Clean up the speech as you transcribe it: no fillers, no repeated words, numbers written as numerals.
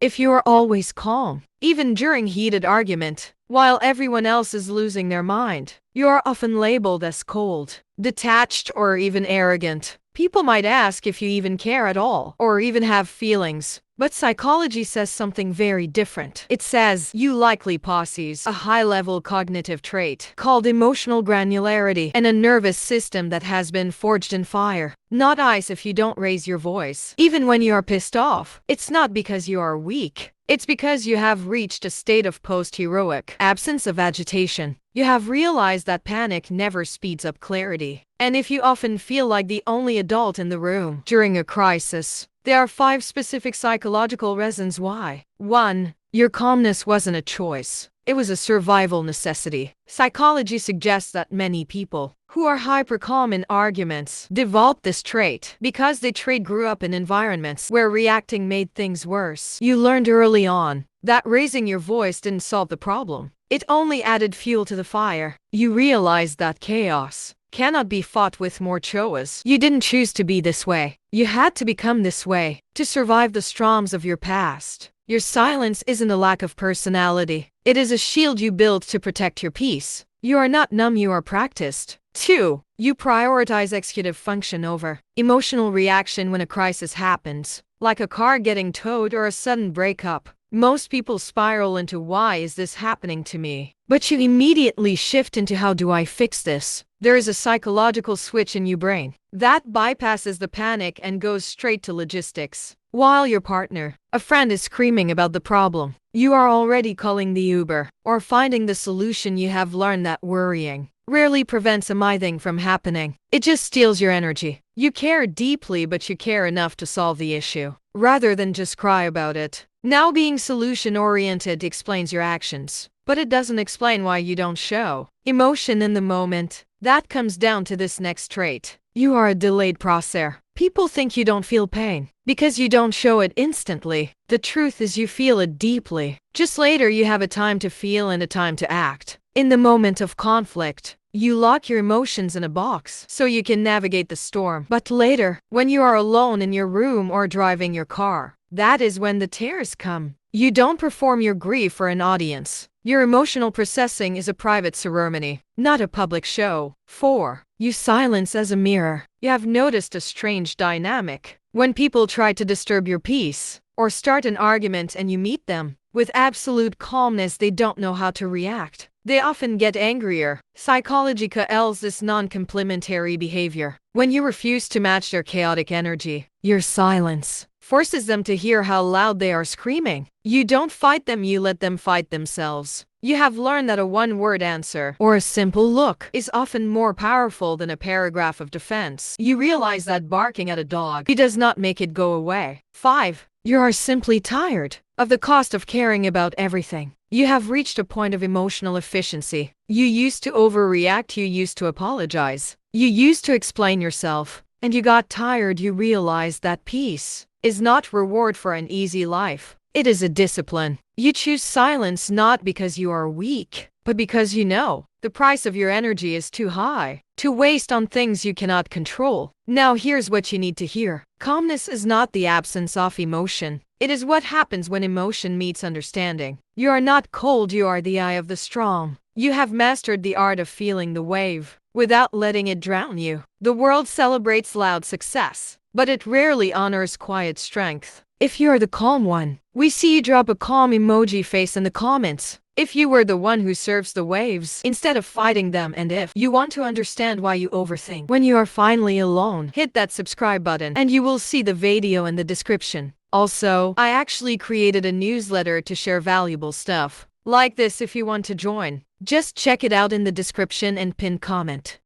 If you are always calm, even during heated argument, while everyone else is losing their mind, you are often labeled as cold, detached, or even arrogant. People might ask if you even care at all, or even have feelings. But psychology says something very different. It says you likely possess a high-level cognitive trait called emotional granularity and a nervous system that has been forged in fire, not ice. If you don't raise your voice, even when you are pissed off, it's not because you are weak. It's because you have reached a state of post-heroic absence of agitation. You have realized that panic never speeds up clarity. And if you often feel like the only adult in the room during a crisis, there are 5 specific psychological reasons why. 1. Your calmness wasn't a choice. It was a survival necessity. Psychology suggests that many people who are hyper-calm in arguments develop this trait because they grew up in environments where reacting made things worse. You learned early on that raising your voice didn't solve the problem. It only added fuel to the fire. You realized that chaos cannot be fought with more choice. You didn't choose to be this way. You had to become this way to survive the storms of your past. Your silence isn't a lack of personality. It is a shield you built to protect your peace. You are not numb, you are practiced. 2. You prioritize executive function over emotional reaction when a crisis happens, like a car getting towed or a sudden breakup. Most people spiral into why is this happening to me? But you immediately shift into how do I fix this? There is a psychological switch in your brain that bypasses the panic and goes straight to logistics. While your partner, a friend, is screaming about the problem, you are already calling the Uber or finding the solution. You have learned that worrying rarely prevents anything from happening. It just steals your energy. You care deeply, but you care enough to solve the issue rather than just cry about it. Now, being solution-oriented explains your actions, but it doesn't explain why you don't show emotion in the moment. That comes down to this next trait. You are a delayed processor. People think you don't feel pain because you don't show it instantly. The truth is you feel it deeply. Just later you have a time to feel and a time to act. In the moment of conflict, you lock your emotions in a box so you can navigate the storm. But later, when you are alone in your room or driving your car, that is when the tears come. You don't perform your grief for an audience. Your emotional processing is a private ceremony, not a public show. 4. You silence as a mirror. You have noticed a strange dynamic. When people try to disturb your peace or start an argument and you meet them with absolute calmness, they don't know how to react. They often get angrier. Psychology calls this non-complimentary behavior. When you refuse to match their chaotic energy, your silence forces them to hear how loud they are screaming. You don't fight them, you let them fight themselves. You have learned that a one-word answer or a simple look is often more powerful than a paragraph of defense. You realize that barking at a dog does not make it go away. 5. You are simply tired of the cost of caring about everything. You have reached a point of emotional efficiency. You used to overreact, you used to apologize, you used to explain yourself, and you got tired. You realized that peace is not reward for an easy life. It is a discipline. You choose silence not because you are weak, but because you know the price of your energy is too high to waste on things you cannot control. Now here's what you need to hear. Calmness is not the absence of emotion. It is what happens when emotion meets understanding. You are not cold, you are the eye of the storm. You have mastered the art of feeling the wave without letting it drown you. The world celebrates loud success, but it rarely honors quiet strength. If you're the calm one, we see you drop a calm emoji face in the comments. If you were the one who surfs the waves instead of fighting them, and if you want to understand why you overthink when you are finally alone, hit that subscribe button and you will see the video in the description. Also, I actually created a newsletter to share valuable stuff like this. If you want to join, just check it out in the description and pinned comment.